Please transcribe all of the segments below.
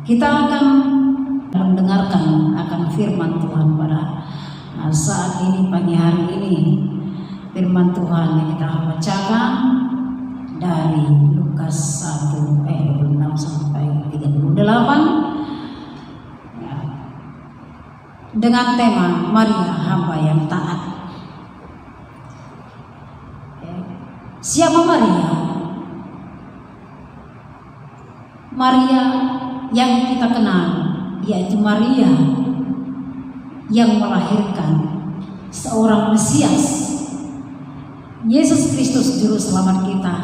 Kita akan mendengarkan akan firman Tuhan pada saat ini, pagi hari ini. Firman Tuhan yang kita bacakan dari Lukas 1 ayat 26 sampai 38 dengan tema Maria hamba yang taat. Siapa Maria? Maria yang kita kenal yaitu Maria yang melahirkan seorang Mesias, Yesus Kristus juru selamat kita.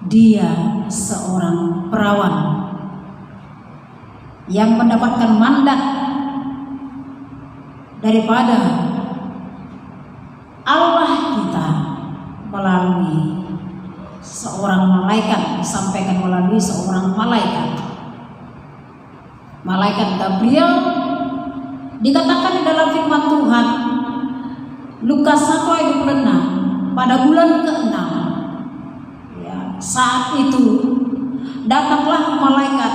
Dia seorang perawan yang mendapatkan mandat daripada Allah kita melalui seorang malaikat, disampaikan melalui seorang malaikat Gabriel. Dikatakan di dalam firman Tuhan Lukas 1 ayat 26, pada bulan ke-6 saat itu datanglah malaikat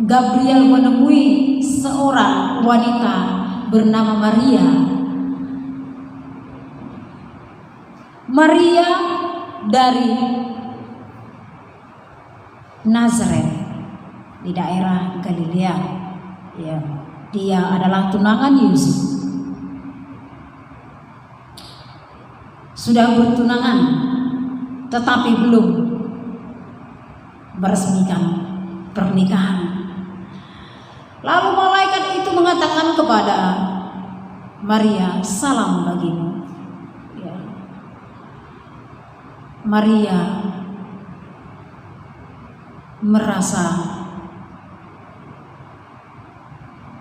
Gabriel menemui seorang wanita bernama Maria dari Nazaret di daerah Galilea. Ya, dia adalah tunangan Yusuf. Sudah bertunangan tetapi belum meresmikan pernikahan. Lalu malaikat itu mengatakan kepada Maria, salam bagimu. Ya. Maria merasa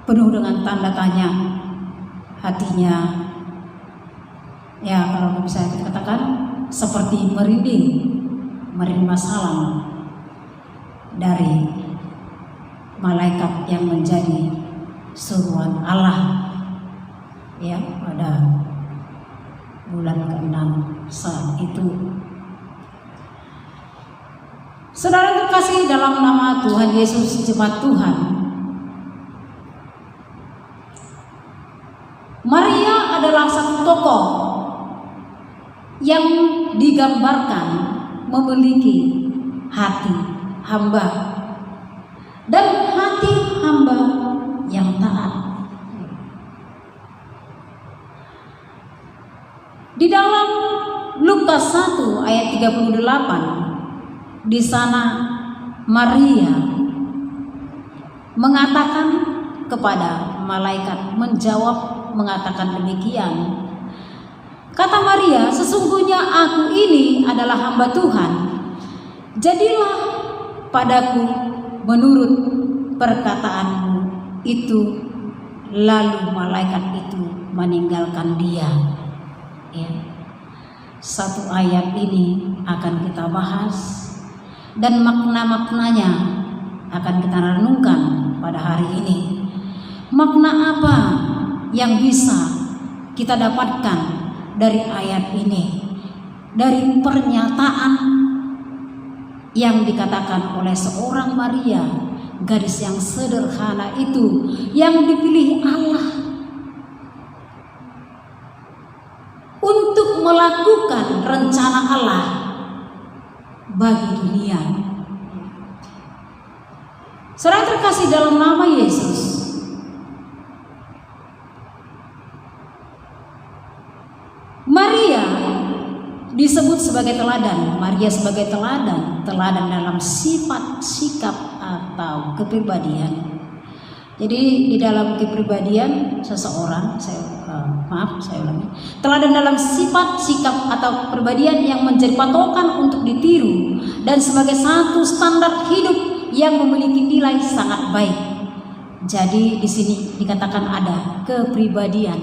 penuh dengan tanda tanya hatinya. Ya, kalau bisa kita katakan seperti merinding menerima salam dari malaikat yang menjadi suruhan Allah ya pada bulan ke-6 saat itu. Saudara terkasih dalam nama Tuhan Yesus, jemaat Tuhan, Maria adalah satu tokoh yang digambarkan memiliki hati hamba dan hati hamba yang taat. Di dalam Lukas 1 ayat 38, di sana Maria mengatakan kepada malaikat, mengatakan demikian. Kata Maria, sesungguhnya aku ini adalah hamba Tuhan, jadilah padaku menurut perkataanmu itu. Lalu malaikat itu meninggalkan dia. Ya. Satu ayat ini akan kita bahas dan makna-maknanya akan kita renungkan pada hari ini. Makna apa yang bisa kita dapatkan dari ayat ini, dari pernyataan yang dikatakan oleh seorang Maria, gadis yang sederhana itu, yang dipilih Allah untuk melakukan rencana Allah bagi dunia. Saudara terkasih dalam nama Yesus, Maria disebut sebagai teladan. Maria sebagai teladan dalam sifat, sikap atau kepribadian. Jadi di dalam kepribadian seseorang, saya ulangi, teladan dalam sifat, sikap atau kepribadian yang menjadi patokan untuk ditiru dan sebagai satu standar hidup yang memiliki nilai sangat baik. Jadi di sini dikatakan ada kepribadian.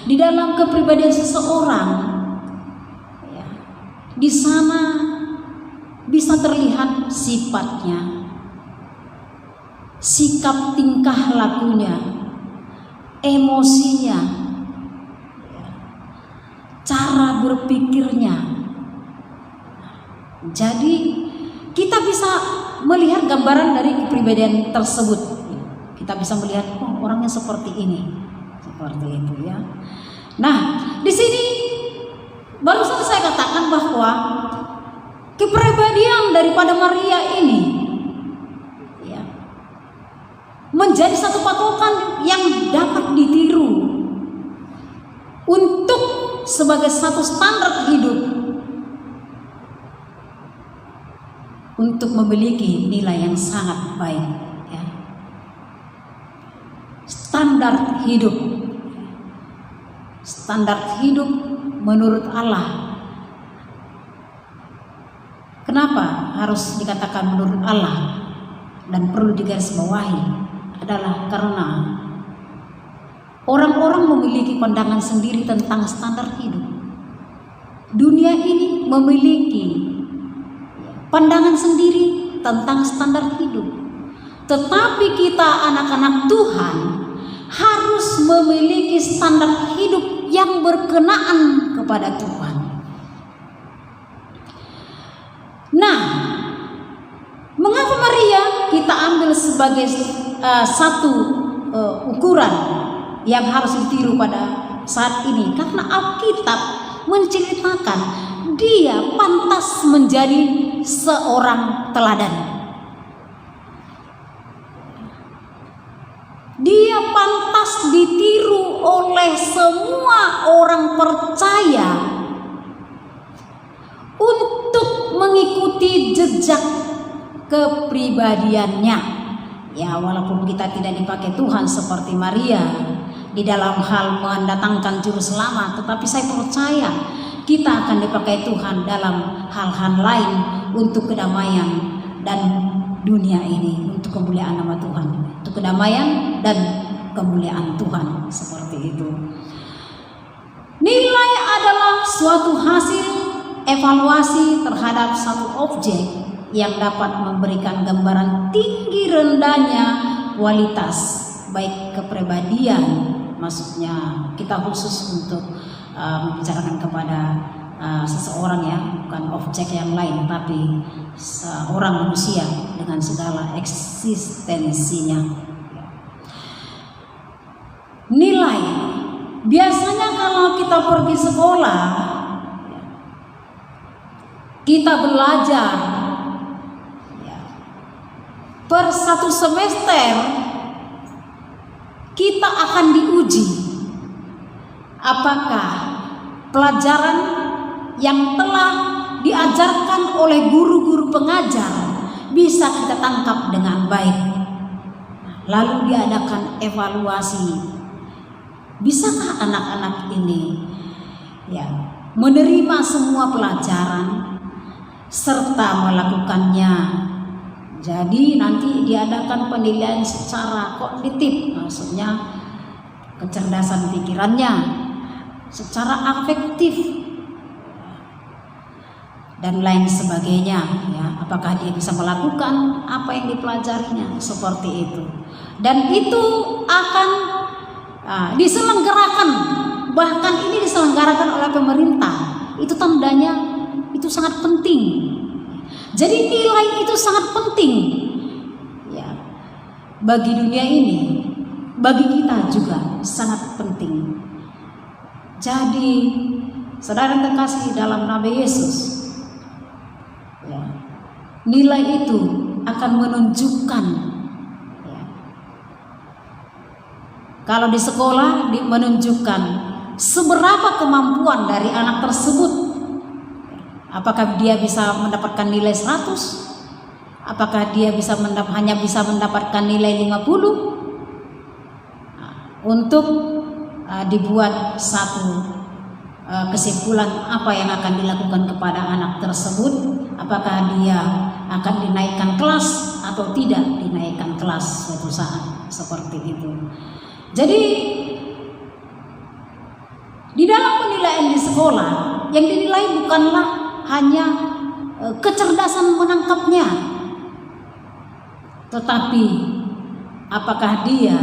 Di dalam kepribadian seseorang, ya, di sana bisa terlihat sifatnya, sikap tingkah lakunya, emosinya, cara berpikirnya. Jadi kita bisa melihat gambaran dari kepribadian tersebut. Kita bisa melihat, oh, orangnya seperti ini, seperti itu ya. Nah, di sini barusan saya katakan bahwa kepribadian daripada Maria ini ya, menjadi satu patokan yang dapat ditiru untuk sebagai satu standar hidup untuk memiliki nilai yang sangat baik ya. Standar hidup menurut Allah. Kenapa harus dikatakan menurut Allah dan perlu digarisbawahi adalah karena orang-orang memiliki pandangan sendiri tentang standar hidup. Dunia ini memiliki pandangan sendiri tentang standar hidup. Tetapi kita anak-anak Tuhan harus memiliki standar hidup yang berkenaan kepada Tuhan. Nah, mengapa Maria kita ambil sebagai satu ukuran yang harus ditiru pada saat ini? Karena Alkitab menceritakan dia pantas menjadi seorang teladan. Dia pantas ditiru oleh semua orang percaya untuk mengikuti jejak kepribadiannya. Ya, walaupun kita tidak dipakai Tuhan seperti Maria di dalam hal mendatangkan juru selamat, tetapi saya percaya kita akan dipakai Tuhan dalam hal-hal lain untuk kedamaian dan dunia ini, untuk kemuliaan nama Tuhan, untuk kedamaian dan kemuliaan Tuhan, seperti itu. Nilai adalah suatu hasil evaluasi terhadap satu objek yang dapat memberikan gambaran tinggi rendahnya kualitas baik kepribadian, maksudnya kita khusus untuk membicarakan kepada seseorang ya, bukan objek yang lain, tapi seorang manusia dengan segala eksistensinya. Nilai, biasanya kalau kita pergi sekolah, kita belajar per satu semester kita akan diuji apakah pelajaran yang telah diajarkan oleh guru-guru pengajar bisa kita tangkap dengan baik. Lalu diadakan evaluasi, bisakah anak-anak ini ya menerima semua pelajaran serta melakukannya. Jadi nanti diadakan penilaian secara kognitif, maksudnya kecerdasan pikirannya, secara afektif dan lain sebagainya ya, apakah dia bisa melakukan apa yang dipelajarinya, seperti itu. Dan itu akan diselenggarakan, bahkan ini diselenggarakan oleh pemerintah. Itu tandanya itu sangat penting. Jadi nilai itu sangat penting ya, bagi dunia ini, bagi kita juga sangat penting. Jadi saudara terkasih dalam Nabi Yesus ya, nilai itu akan menunjukkan ya, kalau di sekolah menunjukkan seberapa kemampuan dari anak tersebut. Apakah dia bisa mendapatkan nilai 100? Apakah dia hanya bisa mendapatkan nilai 50? Untuk dibuat satu kesimpulan apa yang akan dilakukan kepada anak tersebut. Apakah dia akan dinaikkan kelas atau tidak dinaikkan kelas suatu saat, seperti itu. Jadi di dalam penilaian di sekolah, yang dinilai bukanlah hanya kecerdasan menangkapnya, tetapi apakah dia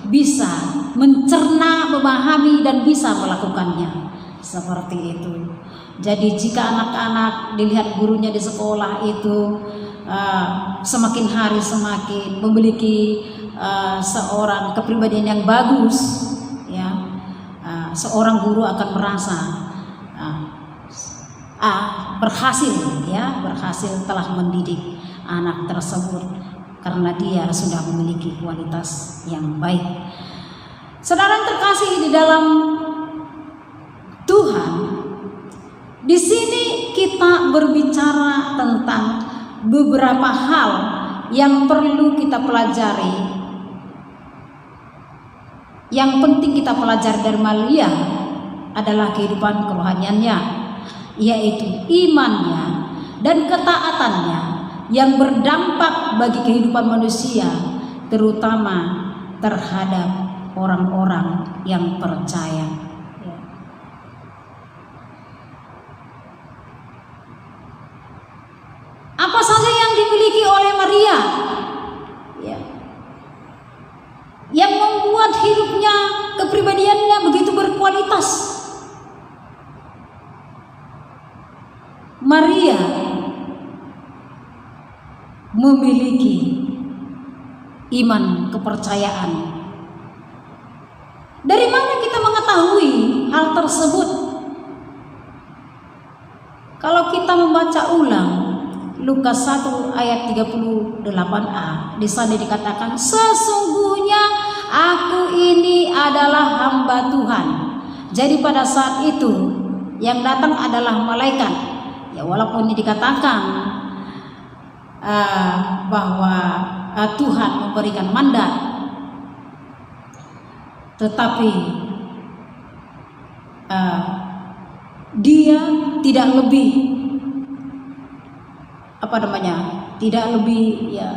bisa mencerna, memahami dan bisa melakukannya, seperti itu. Jadi jika anak-anak dilihat gurunya di sekolah itu semakin hari semakin memiliki seorang kepribadian yang bagus, ya, seorang guru akan merasa berhasil, ya, berhasil telah mendidik anak tersebut karena dia sudah memiliki kualitas yang baik. Saudara yang terkasih di dalam Tuhan, di sini kita berbicara tentang beberapa hal yang perlu kita pelajari. Yang penting kita pelajari dari Maria adalah kehidupan kerohaniannya, yaitu imannya dan ketaatannya yang berdampak bagi kehidupan manusia, terutama terhadap orang-orang yang percaya. Apa saja yang dimiliki oleh Maria, ya, yang membuat hidupnya, kepribadiannya begitu berkualitas? Maria memiliki iman, kepercayaan. Dari mana kita mengetahui hal tersebut? Kalau kita membaca ulang Lukas 1 ayat 38a, di sana dikatakan, sesungguhnya aku ini adalah hamba Tuhan. Jadi pada saat itu yang datang adalah malaikat. Ya, walaupun ini dikatakan bahwa Tuhan memberikan mandat, tetapi dia tidak lebih tidak lebih, ya,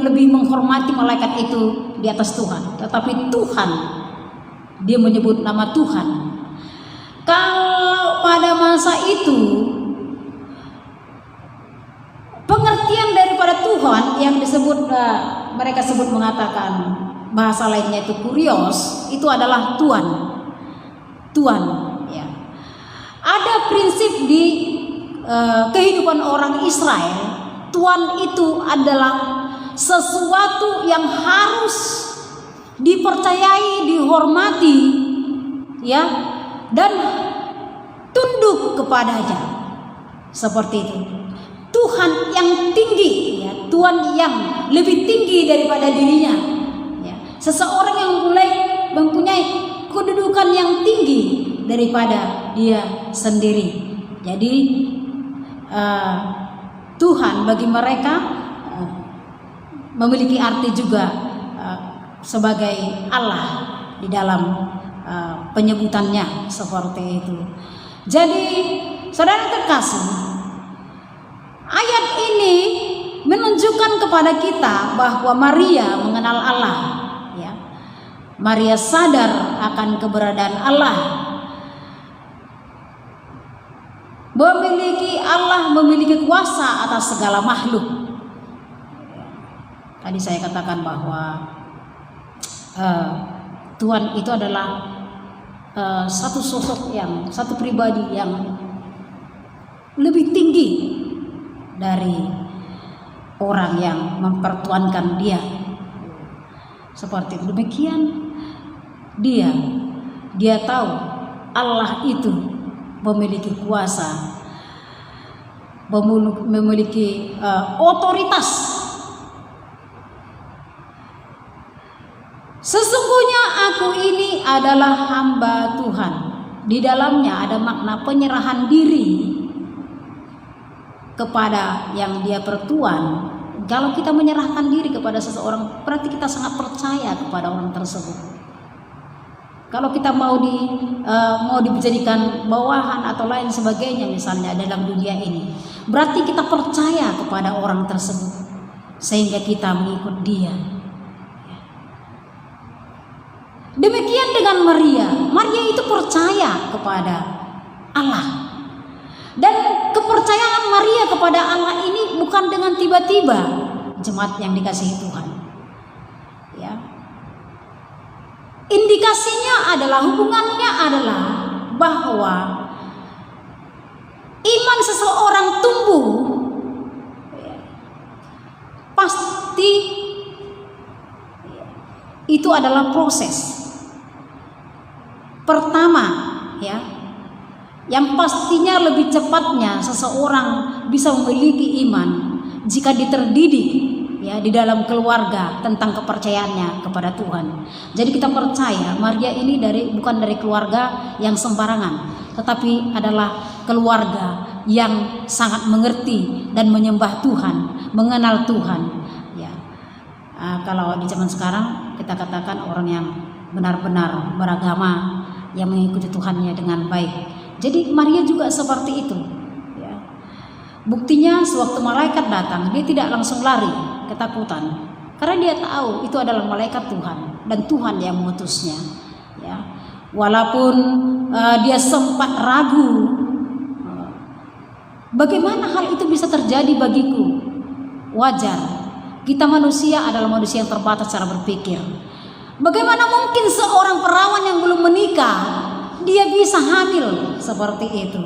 lebih menghormati malaikat itu di atas Tuhan, tetapi Tuhan, dia menyebut nama Tuhan. Kalau pada masa itu pengertian daripada Tuhan yang disebut, mereka sebut mengatakan, bahasa lainnya itu kurios, itu adalah Tuhan, ya. Ada prinsip di kehidupan orang Israel, Tuhan itu adalah sesuatu yang harus dipercayai, dihormati, ya, dan tunduk kepadanya. Seperti itu. Tuhan yang tinggi, ya, Tuhan yang lebih tinggi daripada dirinya, ya. Seseorang yang mempunyai kedudukan yang tinggi daripada dia sendiri. Jadi Tuhan bagi mereka memiliki arti juga sebagai Allah di dalam penyebutannya, seperti itu. Jadi saudara terkasih, ayat ini menunjukkan kepada kita bahwa Maria mengenal Allah, ya. Maria sadar akan keberadaan Allah. Allah memiliki kuasa atas segala makhluk. Tadi saya katakan bahwa Tuhan itu adalah satu sosok satu pribadi yang lebih tinggi dari orang yang mempertuankan dia. Seperti itu. Demikian dia tahu Allah itu memiliki kuasa, memiliki otoritas. Sesungguhnya aku ini adalah hamba Tuhan. Di dalamnya ada makna penyerahan diri kepada yang dia pertuan. Kalau kita menyerahkan diri kepada seseorang, berarti kita sangat percaya kepada orang tersebut. Kalau kita mau dijadikan bawahan atau lain sebagainya misalnya dalam dunia ini, berarti kita percaya kepada orang tersebut sehingga kita mengikut dia. Demikian dengan Maria. Maria itu percaya kepada Allah. Dan kepercayaan Maria kepada Allah ini bukan dengan tiba-tiba, jemaat yang dikasihi Tuhan. Ya. Indikasinya adalah, hubungannya adalah bahwa iman seseorang tumbuh pasti itu adalah proses. Pertama, ya, yang pastinya lebih cepatnya seseorang bisa memiliki iman jika terdidik, ya, di dalam keluarga tentang kepercayaannya kepada Tuhan. Jadi kita percaya Maria ini bukan dari keluarga yang sembarangan, tetapi adalah keluarga yang sangat mengerti dan menyembah Tuhan, mengenal Tuhan. Ya, kalau di zaman sekarang kita katakan orang yang benar-benar beragama, yang mengikuti Tuhannya dengan baik. Jadi Maria juga seperti itu. Ya. Buktinya sewaktu malaikat datang, dia tidak langsung lari ketakutan, karena dia tahu itu adalah malaikat Tuhan dan Tuhan yang mengutusnya. Ya. Walaupun dia sempat ragu, bagaimana hal itu bisa terjadi bagiku? Wajar, kita manusia adalah manusia yang terbatas cara berpikir. Bagaimana mungkin seorang perawan yang belum menikah dia bisa hamil seperti itu?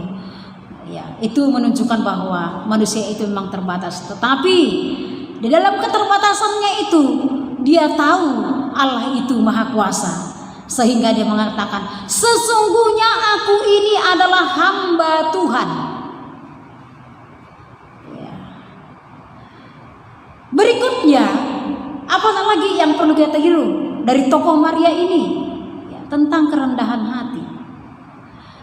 Ya, itu menunjukkan bahwa manusia itu memang terbatas. Tetapi di dalam keterbatasannya itu dia tahu Allah itu maha kuasa, sehingga dia mengatakan, sesungguhnya aku ini adalah hamba Tuhan. Ya. Berikutnya, apa lagi yang perlu kita tiru dari tokoh Maria ini? Ya, tentang kerendahan hati.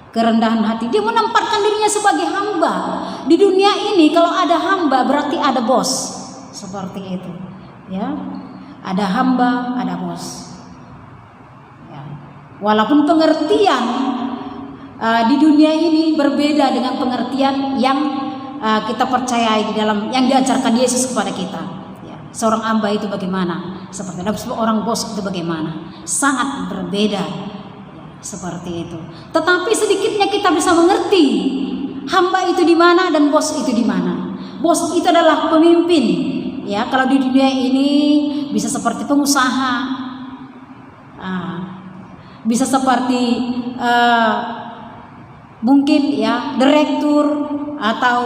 Kerendahan hati, dia menempatkan dirinya sebagai hamba. Di dunia ini kalau ada hamba berarti ada bos, seperti itu. Ya, ada hamba, ada bos. Ya. Walaupun pengertian di dunia ini berbeda dengan pengertian yang kita percayai di dalam yang diajarkan Yesus kepada kita. Ya. Seorang hamba itu bagaimana? Seperti orang bos itu bagaimana? Sangat berbeda. Seperti itu. Tetapi sedikitnya kita bisa mengerti hamba itu di mana dan bos itu di mana. Bos itu adalah pemimpin. Ya, kalau di dunia ini bisa seperti pengusaha, bisa seperti mungkin ya direktur atau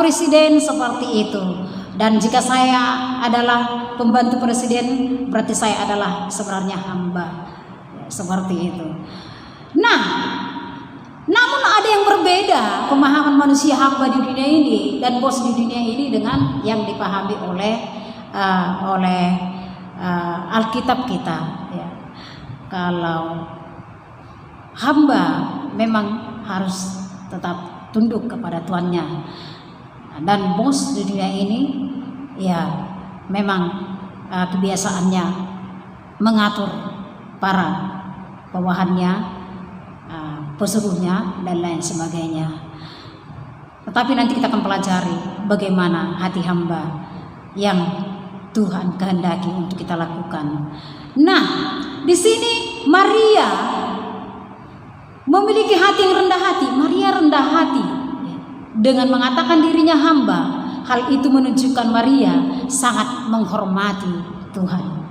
presiden seperti itu. Dan jika saya adalah pembantu presiden, berarti saya adalah sebenarnya hamba. Seperti itu. Nah, namun ada yang berbeda pemahaman manusia hamba di dunia ini dan bos di dunia ini dengan yang dipahami oleh Alkitab kita. Ya. Kalau hamba memang harus tetap tunduk kepada tuannya, dan bos di dunia ini ya memang kebiasaannya mengatur para bawahannya, pesuruhnya dan lain sebagainya. Tetapi nanti kita akan pelajari bagaimana hati hamba yang Tuhan kehendaki untuk kita lakukan. Nah, di sini Maria memiliki hati yang rendah hati. Maria rendah hati dengan mengatakan dirinya hamba. Hal itu menunjukkan Maria sangat menghormati Tuhan,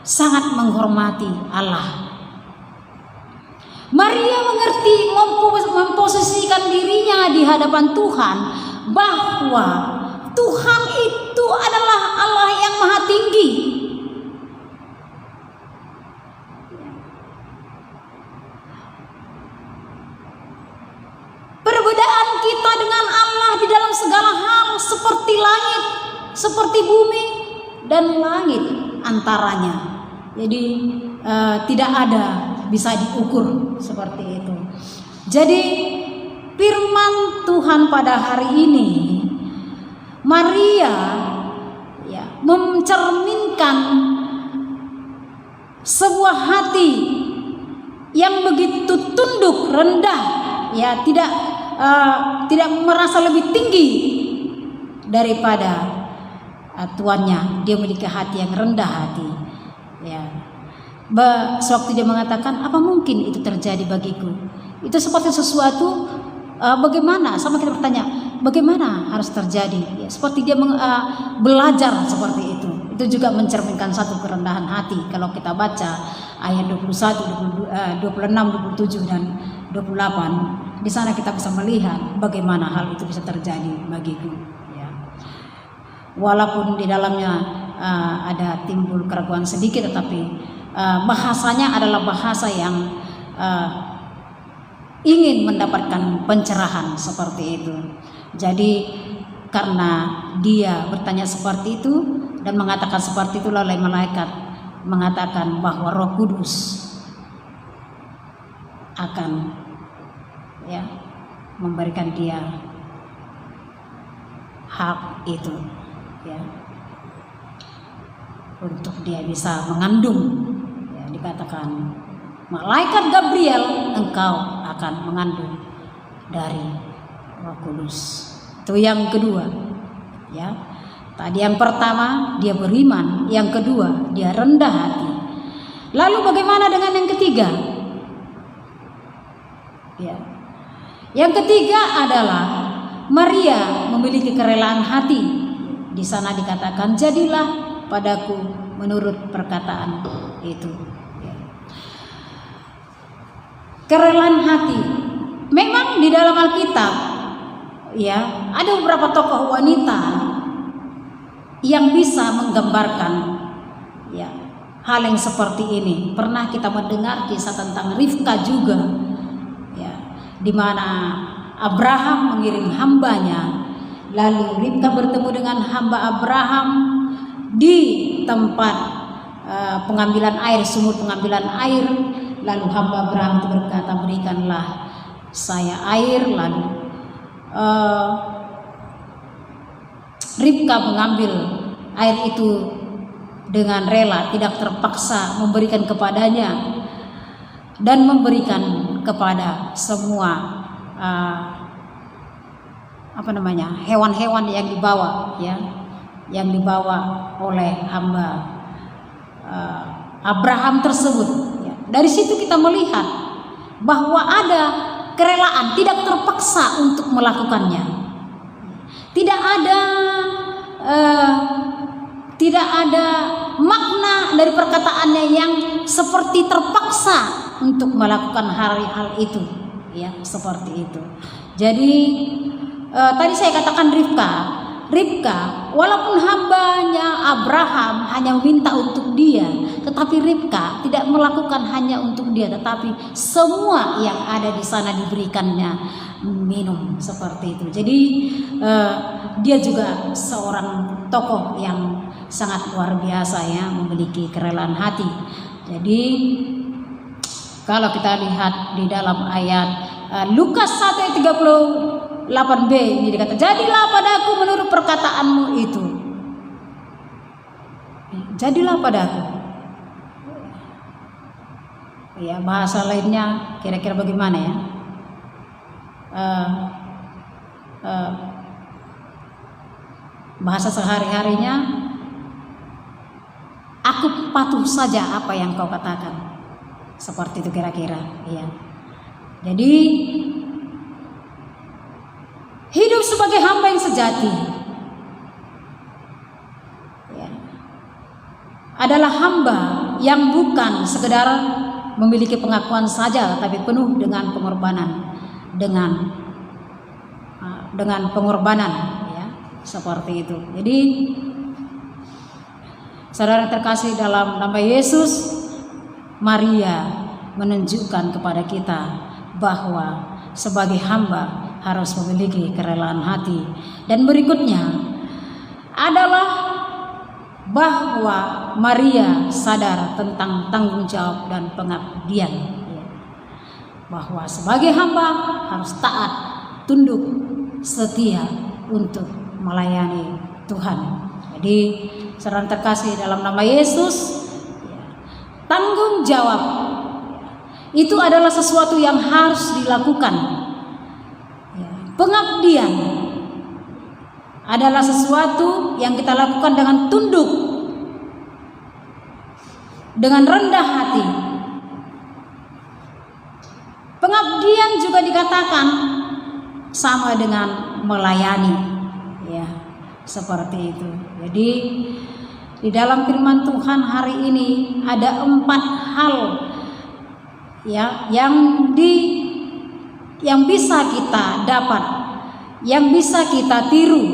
sangat menghormati Allah. Maria mengerti, memposisikan dirinya di hadapan Tuhan, bahwa Tuhan itu adalah Allah yang maha tinggi. Perbedaan kita dengan Allah di dalam segala hal seperti langit, seperti bumi dan langit antaranya. Jadi tidak ada bisa diukur seperti itu. Jadi firman Tuhan pada hari ini, Maria ya mencerminkan sebuah hati yang begitu tunduk, rendah, ya tidak merasa lebih tinggi daripada tuannya. Dia memiliki hati yang rendah hati. Ya, sewaktu dia mengatakan, apa mungkin itu terjadi bagiku? Itu seperti sesuatu bagaimana? Sama kita bertanya, bagaimana harus terjadi? Ya, seperti dia belajar seperti itu. Itu juga mencerminkan satu kerendahan hati. Kalau kita baca ayat 21, 26, 27 dan 28, di sana kita bisa melihat bagaimana hal itu bisa terjadi bagiku. Ya. walaupun di dalamnya ada timbul keraguan sedikit, tetapi bahasanya adalah bahasa yang ingin mendapatkan pencerahan seperti itu. Jadi karena dia bertanya seperti itu dan mengatakan seperti itu, lalu malaikat mengatakan bahwa Roh Kudus akan memberikan dia hak itu untuk dia bisa mengandung. Dikatakan malaikat Gabriel, engkau akan mengandung dari Roh Kudus. Itu yang kedua. Tadi yang pertama dia beriman, yang kedua dia rendah hati. Lalu bagaimana dengan yang ketiga? Yang ketiga adalah Maria memiliki kerelaan hati. Di sana dikatakan, jadilah padaku menurut perkataan itu. Kerelaan hati. Memang di dalam Alkitab ada beberapa tokoh wanita yang bisa menggambarkan hal yang seperti ini. Pernah kita mendengar kisah tentang Rifka juga, di mana Abraham mengirim hambanya, lalu Rifka bertemu dengan hamba Abraham di tempat pengambilan air, sumur pengambilan air. Lalu hamba Abraham itu berkata, berikanlah saya air. Lalu Ribka mengambil air itu dengan rela, tidak terpaksa memberikan kepadanya, dan memberikan kepada semua hewan-hewan yang dibawa, yang dibawa oleh hamba Abraham tersebut. Dari situ kita melihat bahwa ada kerelaan, tidak terpaksa untuk melakukannya. Tidak ada makna dari perkataannya yang seperti terpaksa untuk melakukan hal itu, seperti itu. Jadi tadi saya katakan Ribka, walaupun hambanya Abraham hanya meminta untuk dia, tetapi Ribka tidak melakukan hanya untuk dia, tetapi semua yang ada di sana diberikannya minum, seperti itu. Jadi dia juga seorang tokoh yang sangat luar biasa, memiliki kerelaan hati. Jadi kalau kita lihat di dalam ayat Lukas 1 ayat 38b ini dikata, jadilah padaku menurut perkataanmu itu. Jadilah padaku. Bahasa lainnya kira-kira bagaimana ya? Bahasa sehari-harinya, aku patuh saja apa yang kau katakan. Seperti itu kira-kira. Jadi hidup sebagai hamba yang sejati adalah hamba yang bukan sekedar memiliki pengakuan saja, tapi penuh dengan pengorbanan, dengan pengorbanan, seperti itu. Jadi saudara terkasih dalam nama Yesus, Maria menunjukkan kepada kita bahwa sebagai hamba harus memiliki kerelaan hati. Dan berikutnya adalah bahwa Maria sadar tentang tanggung jawab dan pengabdian, bahwa sebagai hamba harus taat, tunduk, setia untuk melayani Tuhan. Jadi saudara terkasih dalam nama Yesus, tanggung jawab itu adalah sesuatu yang harus dilakukan. Pengabdian adalah sesuatu yang kita lakukan dengan tunduk, dengan rendah hati. Pengabdian juga dikatakan sama dengan melayani, seperti itu. Jadi di dalam firman Tuhan hari ini ada 4 hal yang bisa kita dapat, yang bisa kita tiru,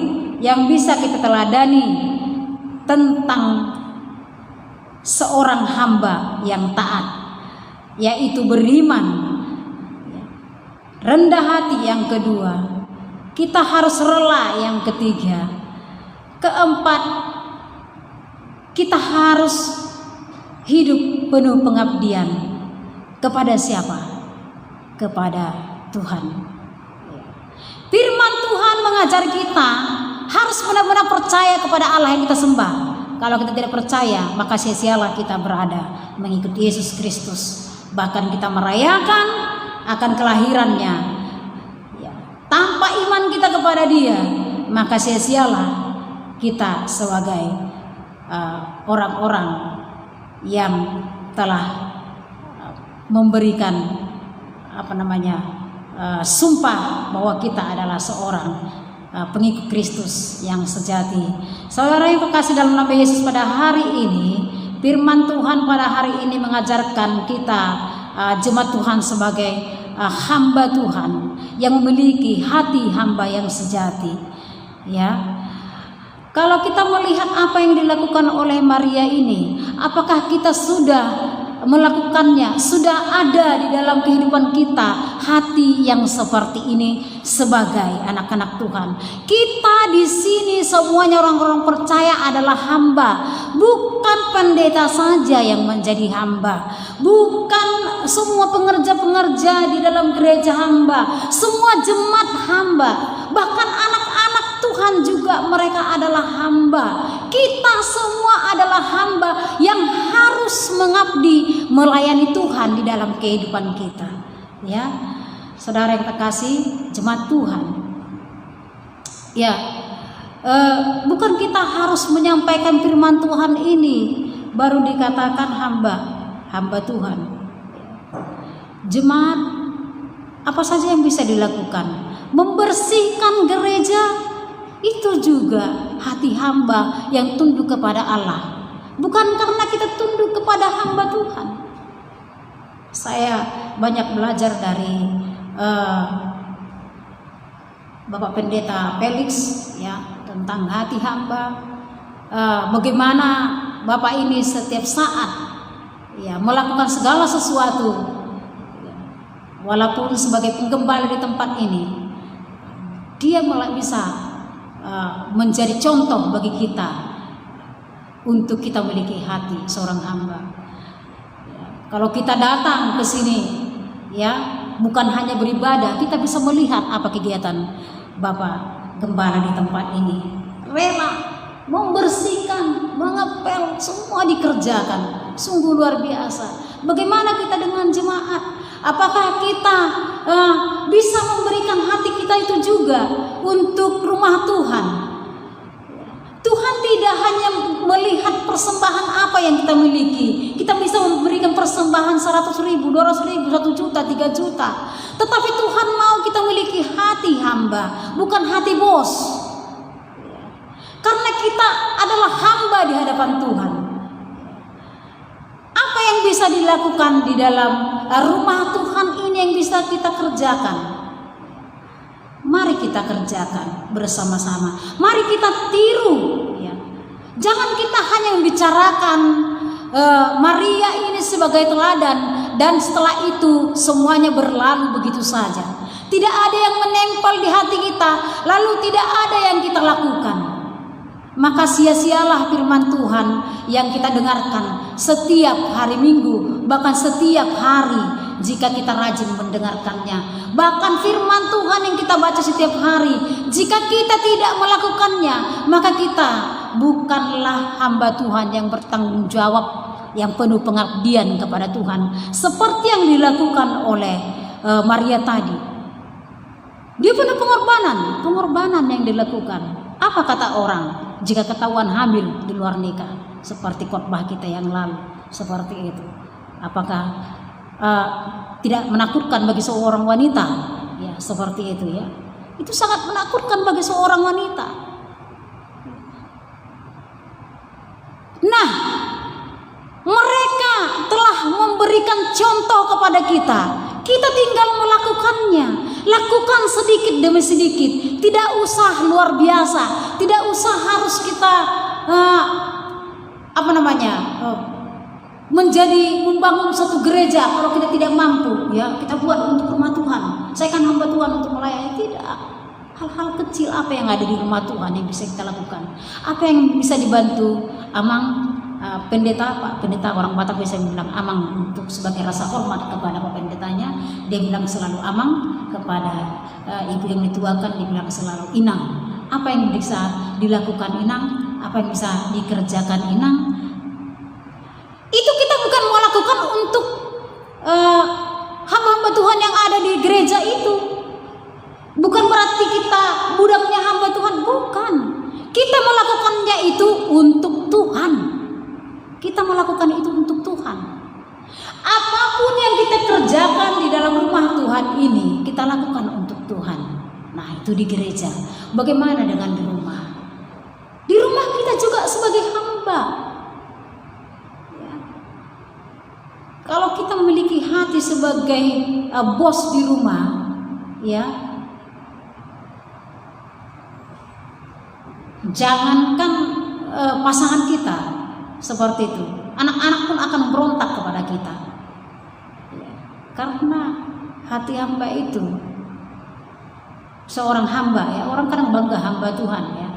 yang bisa kita teladani tentang seorang hamba yang taat, yaitu beriman, rendah hati yang kedua, kita harus rela yang ketiga, keempat, kita harus hidup penuh pengabdian kepada siapa? Kepada Tuhan. Firman Tuhan mengajar kita harus benar-benar percaya kepada Allah yang kita sembah. Kalau kita tidak percaya, maka sia-sialah kita berada mengikuti Yesus Kristus. Bahkan kita merayakan akan kelahirannya. Tanpa iman kita kepada Dia, maka sia-sialah kita sebagai orang-orang yang telah memberikan sumpah bahwa kita adalah seorang pengikut Kristus yang sejati. Saudara yang terkasih dalam nama Yesus, pada hari ini firman Tuhan pada hari ini mengajarkan kita jemaat Tuhan sebagai hamba Tuhan yang memiliki hati hamba yang sejati. Ya, kalau kita melihat apa yang dilakukan oleh Maria ini, apakah kita sudah melakukannya, sudah ada di dalam kehidupan kita hati yang seperti ini sebagai anak-anak Tuhan? Kita di sini semuanya orang-orang percaya adalah hamba, bukan pendeta saja yang menjadi hamba, bukan semua pengerja-pengerja di dalam gereja hamba, semua jemaat hamba, bahkan anak-anak Tuhan juga mereka adalah hamba. Kita semua adalah hamba yang harus mengabdi, melayani Tuhan di dalam kehidupan kita. Ya, saudara yang terkasih, jemaat Tuhan. Ya, bukan kita harus menyampaikan firman Tuhan ini baru dikatakan hamba Tuhan. Jemaat, apa saja yang bisa dilakukan? Membersihkan gereja, itu juga hati hamba yang tunduk kepada Allah. Bukan karena kita tunduk kepada hamba Tuhan. Saya banyak belajar dari Bapak Pendeta Felix ya, tentang hati hamba. Bagaimana Bapak ini setiap saat ya melakukan segala sesuatu, walaupun sebagai penggembala di tempat ini, dia malah bisa menjadi contoh bagi kita untuk kita memiliki hati seorang hamba. Ya, kalau kita datang ke sini, ya bukan hanya beribadah, kita bisa melihat apa kegiatan Bapak Gembala di tempat ini. Rela membersihkan, mengepel, semua dikerjakan. Sungguh luar biasa. Bagaimana kita dengan jemaat? Apakah kita bisa memberikan hati kita itu juga untuk rumah Tuhan? Tuhan tidak hanya melihat persembahan apa yang kita miliki. Kita bisa memberikan persembahan 100.000, 200.000, 1 juta, 3 juta. Tetapi Tuhan mau kita memiliki hati hamba, bukan hati bos. Karena kita adalah hamba di hadapan Tuhan. Apa yang bisa dilakukan di dalam rumah Tuhan ini yang bisa kita kerjakan? Mari kita kerjakan bersama-sama. Mari kita tiru. Ya. Jangan kita hanya membicarakan Maria ini sebagai teladan dan setelah itu semuanya berlalu begitu saja. Tidak ada yang menempel di hati kita, lalu tidak ada yang kita lakukan. Maka sia-sialah firman Tuhan yang kita dengarkan setiap hari Minggu, bahkan setiap hari jika kita rajin mendengarkannya. Bahkan firman Tuhan yang kita baca setiap hari, jika kita tidak melakukannya, maka kita bukanlah hamba Tuhan yang bertanggung jawab, yang penuh pengabdian kepada Tuhan, seperti yang dilakukan oleh Maria tadi. Dia penuh pengorbanan yang dilakukan. Apa kata orang jika ketahuan hamil di luar nikah? Seperti khotbah kita yang lalu, seperti itu. Apakah tidak menakutkan bagi seorang wanita? Ya, seperti itu ya. Itu sangat menakutkan bagi seorang wanita. Nah, mereka telah memberikan contoh kepada kita. Kita tinggal melakukannya. Lakukan sedikit demi sedikit. Tidak usah luar biasa. Tidak usah harus kita membangun satu gereja kalau kita tidak mampu, ya kita buat untuk rumah Tuhan. Saya kan hamba Tuhan untuk melayani. Tidak. Hal-hal kecil apa yang ada di rumah Tuhan yang bisa kita lakukan? Apa yang bisa dibantu? Amang pendeta orang Batak bisa bilang amang untuk sebagai rasa hormat kepada Pak Pendetanya. Dia bilang selalu amang, kepada ibu yang dituakan dia bilang selalu inang. Apa yang bisa dilakukan inang? Apa yang bisa dikerjakan inang? Itu kita bukan mau lakukan untuk hamba-hamba Tuhan yang ada di gereja itu. Bukan berarti kita budaknya hamba Tuhan, bukan. Kita melakukannya itu untuk Tuhan. Kita melakukan itu untuk Tuhan. Apapun yang kita kerjakan di dalam rumah Tuhan ini, kita lakukan untuk Tuhan. Nah, itu di gereja. Bagaimana dengan di rumah? Di rumah kita juga sebagai hamba. Kalau kita memiliki hati sebagai bos di rumah, ya, jangankan pasangan kita seperti itu, anak-anak pun akan berontak kepada kita, ya, karena hati hamba itu, seorang hamba, ya, orang kadang bangga hamba Tuhan, ya,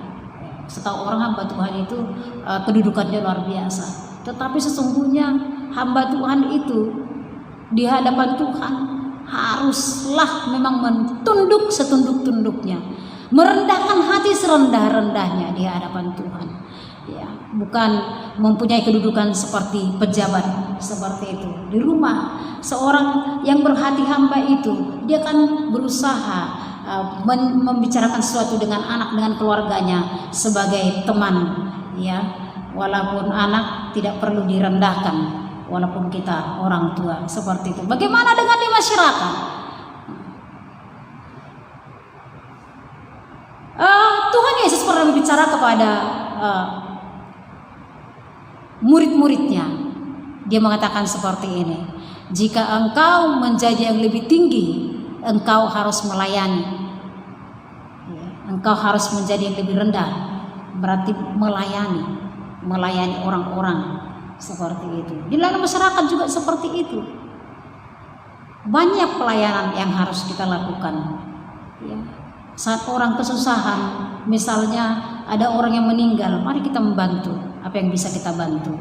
setahu orang hamba Tuhan itu kedudukannya luar biasa, tetapi sesungguhnya hamba Tuhan itu di hadapan Tuhan haruslah memang mentunduk setunduk-tunduknya, merendahkan hati serendah-rendahnya di hadapan Tuhan, ya, bukan mempunyai kedudukan seperti pejabat seperti itu. Di rumah seorang yang berhati hamba itu dia akan berusaha membicarakan sesuatu dengan anak, dengan keluarganya sebagai teman, ya, walaupun anak tidak perlu direndahkan. Walaupun kita orang tua seperti itu. Bagaimana dengan di masyarakat? Tuhan Yesus pernah berbicara kepada murid-muridnya. Dia mengatakan seperti ini: jika engkau menjadi yang lebih tinggi, engkau harus melayani. Engkau harus menjadi yang lebih rendah, berarti melayani orang-orang. Seperti itu. Di dalam masyarakat juga seperti itu. Banyak pelayanan yang harus kita lakukan, ya. Saat orang kesusahan, misalnya ada orang yang meninggal, mari kita membantu apa yang bisa kita bantu,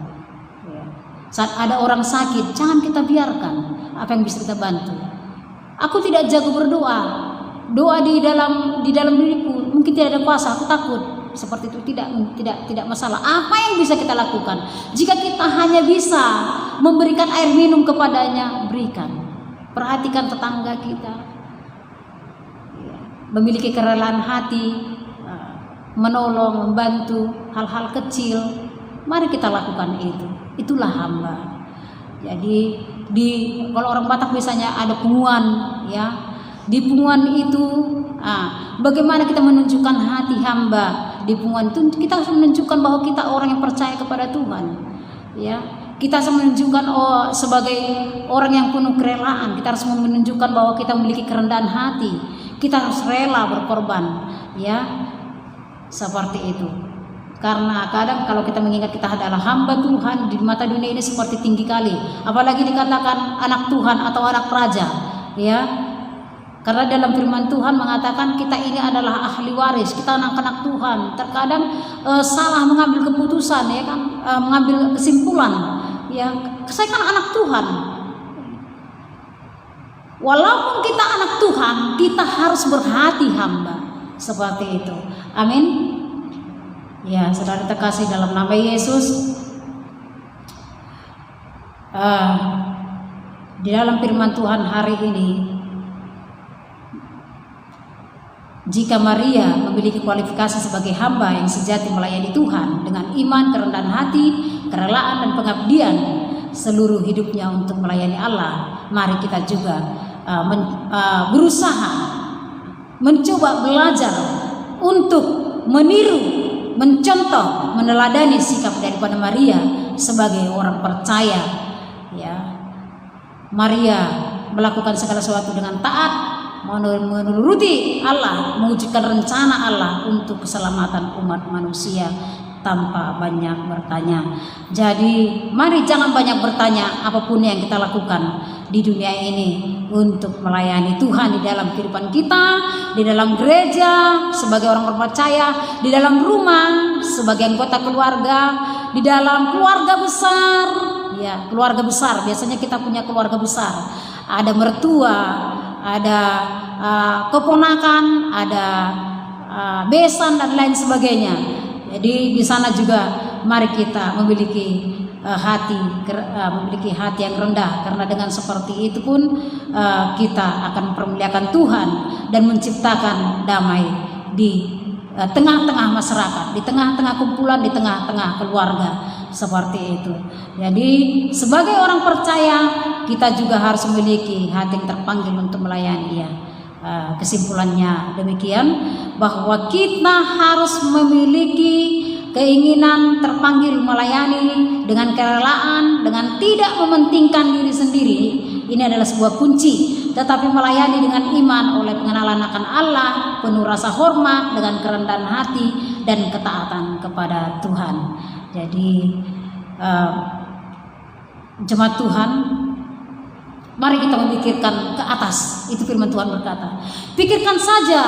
ya. Saat ada orang sakit, jangan kita biarkan apa yang bisa kita bantu. Aku tidak jago berdoa, doa di dalam diriku mungkin tidak ada kuasa, aku takut. Seperti itu tidak masalah. Apa yang bisa kita lakukan? Jika kita hanya bisa memberikan air minum kepadanya, berikan. Perhatikan tetangga kita, memiliki kerelaan hati, menolong, membantu hal-hal kecil. Mari kita lakukan itu. Itulah hamba. Jadi kalau orang Batak misalnya ada punguan, ya, di punguan itu bagaimana kita menunjukkan hati hamba. Di punguan itu kita harus menunjukkan bahwa kita orang yang percaya kepada Tuhan, ya. Kita harus menunjukkan sebagai orang yang penuh kerelaan. Kita harus menunjukkan bahwa kita memiliki kerendahan hati. Kita harus rela berkorban, ya, seperti itu. Karena kadang kalau kita mengingat kita adalah hamba Tuhan di mata dunia ini seperti tinggi kali, apalagi dikatakan anak Tuhan atau anak raja, ya. Karena dalam firman Tuhan mengatakan kita ini adalah ahli waris, kita anak-anak Tuhan. Terkadang salah mengambil keputusan, ya kan, mengambil kesimpulan, ya. Saya kan anak Tuhan. Walaupun kita anak Tuhan, kita harus berhati hamba seperti itu. Amin. Ya, saudara terkasih dalam nama Yesus. Di dalam firman Tuhan hari ini, jika Maria memiliki kualifikasi sebagai hamba yang sejati melayani Tuhan dengan iman, kerendahan hati, kerelaan dan pengabdian seluruh hidupnya untuk melayani Allah, mari kita juga berusaha mencoba belajar untuk meniru, mencontoh, meneladani sikap daripada Maria sebagai orang percaya, ya. Maria melakukan segala sesuatu dengan taat, menuruti Allah, mewujudkan rencana Allah untuk keselamatan umat manusia tanpa banyak bertanya. Jadi mari jangan banyak bertanya apapun yang kita lakukan di dunia ini untuk melayani Tuhan di dalam kehidupan kita, di dalam gereja sebagai orang percaya, di dalam rumah sebagai anggota keluarga, di dalam keluarga besar. Ya, keluarga besar, biasanya kita punya keluarga besar. Ada mertua, ada keponakan, ada besan dan lain sebagainya. Jadi di sana juga mari kita memiliki hati yang rendah, karena dengan seperti itu pun kita akan mempermuliakan Tuhan dan menciptakan damai di tengah-tengah masyarakat, di tengah-tengah kumpulan, di tengah-tengah keluarga, seperti itu. Jadi sebagai orang percaya kita juga harus memiliki hati yang terpanggil untuk melayani Dia. Kesimpulannya demikian, bahwa kita harus memiliki keinginan terpanggil melayani dengan kerelaan, dengan tidak mementingkan diri sendiri. Ini adalah sebuah kunci. Tetapi melayani dengan iman oleh pengenalan akan Allah, penuh rasa hormat, dengan kerendahan hati dan ketaatan kepada Tuhan. Jadi jemaat Tuhan, mari kita memikirkan ke atas. Itu firman Tuhan berkata, pikirkan saja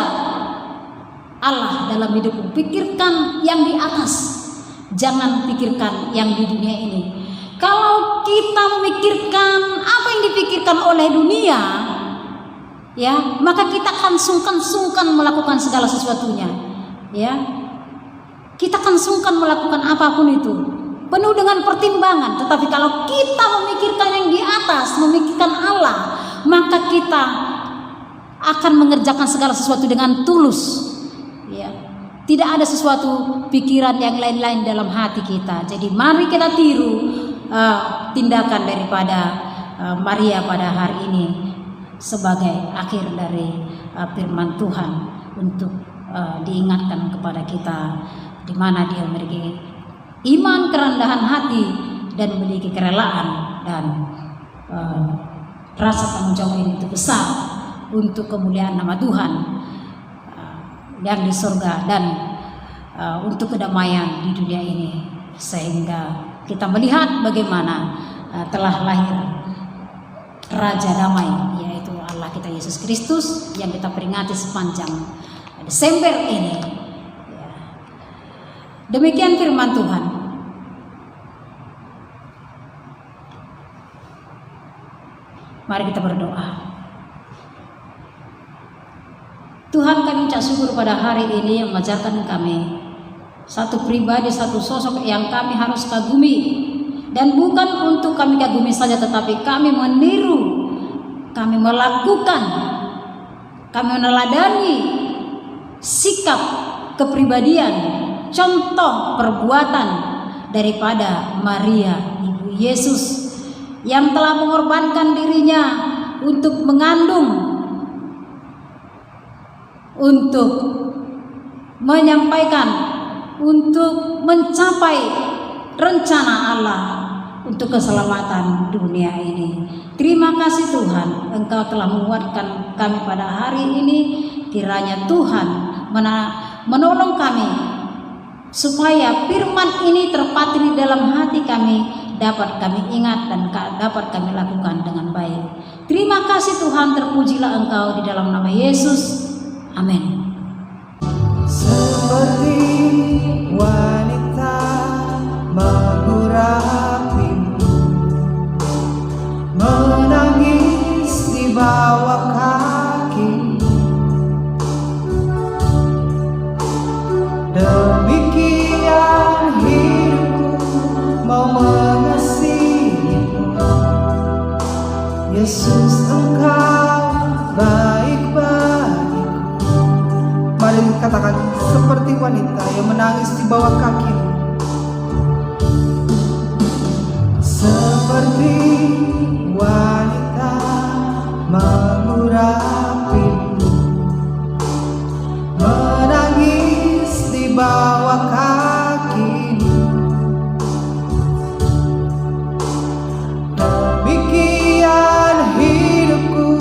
Allah dalam hidupmu, pikirkan yang di atas, jangan pikirkan yang di dunia ini. Kalau kita memikirkan apa yang dipikirkan oleh dunia, ya, maka kita akan sungkan melakukan segala sesuatunya, ya. Kita akan sungkan melakukan apapun itu, penuh dengan pertimbangan. Tetapi kalau kita memikirkan yang di atas, memikirkan Allah, maka kita akan mengerjakan segala sesuatu dengan tulus, ya. Tidak ada sesuatu pikiran yang lain-lain dalam hati kita. Jadi mari kita tiru tindakan daripada Maria pada hari ini sebagai akhir dari firman Tuhan, untuk diingatkan kepada kita di mana dia memiliki iman, kerendahan hati, dan memiliki kerelaan dan rasa tanggung jawab yang itu besar untuk kemuliaan nama Tuhan yang di surga, dan untuk kedamaian di dunia ini, sehingga kita melihat bagaimana telah lahir Raja Damai, yaitu Allah kita Yesus Kristus, yang kita peringati sepanjang Desember ini. Demikian firman Tuhan. Mari kita berdoa. Tuhan, kami ucap syukur pada hari ini yang mengajarkan kami satu pribadi, satu sosok yang kami harus kagumi. Dan bukan untuk kami kagumi saja, tetapi kami meniru, kami melakukan, kami meneladani sikap, kepribadian, contoh perbuatan daripada Maria, Ibu Yesus, yang telah mengorbankan dirinya untuk mengandung, untuk menyampaikan, untuk mencapai rencana Allah untuk keselamatan dunia ini. Terima kasih Tuhan, Engkau telah menguatkan kami pada hari ini. Kiranya Tuhan menolong kami supaya firman ini terpatri dalam hati kami, dapat kami ingat dan dapat kami lakukan dengan baik. Terima kasih Tuhan, terpujilah Engkau di dalam nama Yesus. Amin. Seperti wanita mengurapi, menangis di bawah kaki, demikian hidupku mau mengasihimu. Yesus, Engkau baik bagiku. Mari katakan, seperti wanita yang menangis di bawah kakimu. Seperti wanita mengurapimu, menangis di bawah kakimu, demikian hidupku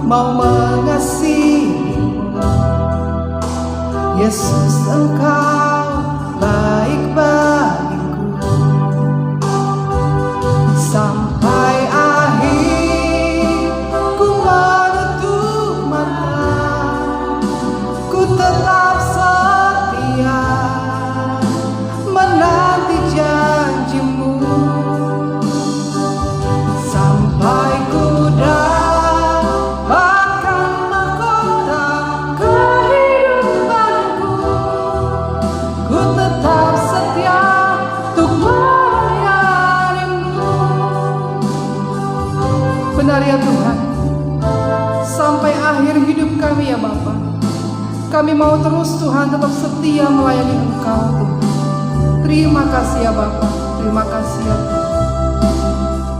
mau mengasihi. Yesus, Engkau baik bagiku. Sampai akhir ku menutup mata, ku tetap setia menanti janjimu. Sampai ku dapatkan mahkota kehidupanku, ku tetap setia untuk melayanimu. Benar ya Tuhan, sampai akhir hidup kami ya Bapa, kami mau terus Tuhan tetap setia melayani Engkau Tuhan. Terima kasih ya Bapa, terima kasih ya Tuhan.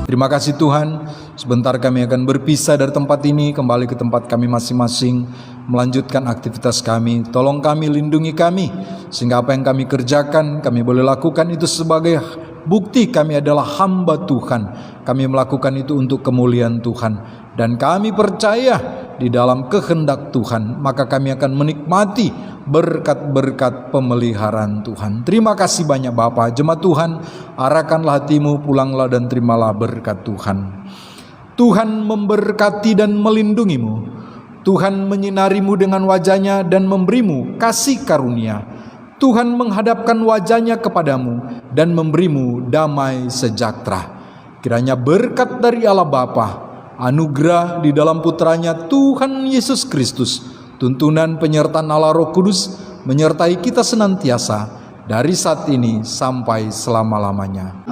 Terima kasih Tuhan, sebentar kami akan berpisah dari tempat ini, kembali ke tempat kami masing-masing, melanjutkan aktivitas kami. Tolong kami, lindungi kami, sehingga apa yang kami kerjakan, kami boleh lakukan itu sebagai bukti kami adalah hamba Tuhan. Kami melakukan itu untuk kemuliaan Tuhan. Dan kami percaya di dalam kehendak Tuhan, maka kami akan menikmati berkat-berkat pemeliharaan Tuhan. Terima kasih banyak Bapa. Jemaat Tuhan, arahkanlah hatimu, pulanglah dan terimalah berkat Tuhan. Tuhan memberkati dan melindungimu. Tuhan menyinarimu dengan wajahnya dan memberimu kasih karunia. Tuhan menghadapkan wajahnya kepadamu dan memberimu damai sejahtera. Kiranya berkat dari Allah Bapa, anugerah di dalam putranya Tuhan Yesus Kristus, tuntunan penyertaan Allah Roh Kudus menyertai kita senantiasa dari saat ini sampai selama-lamanya.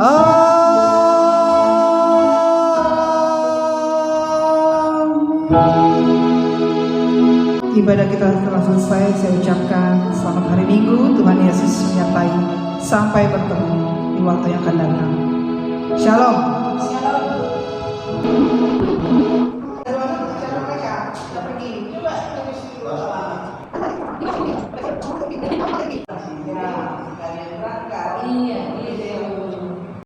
Ibadah kita telah selesai. Saya ucapkan selamat hari Minggu. Tuhan Yesus menyertai. Sampai bertemu di waktu yang akan datang. Shalom.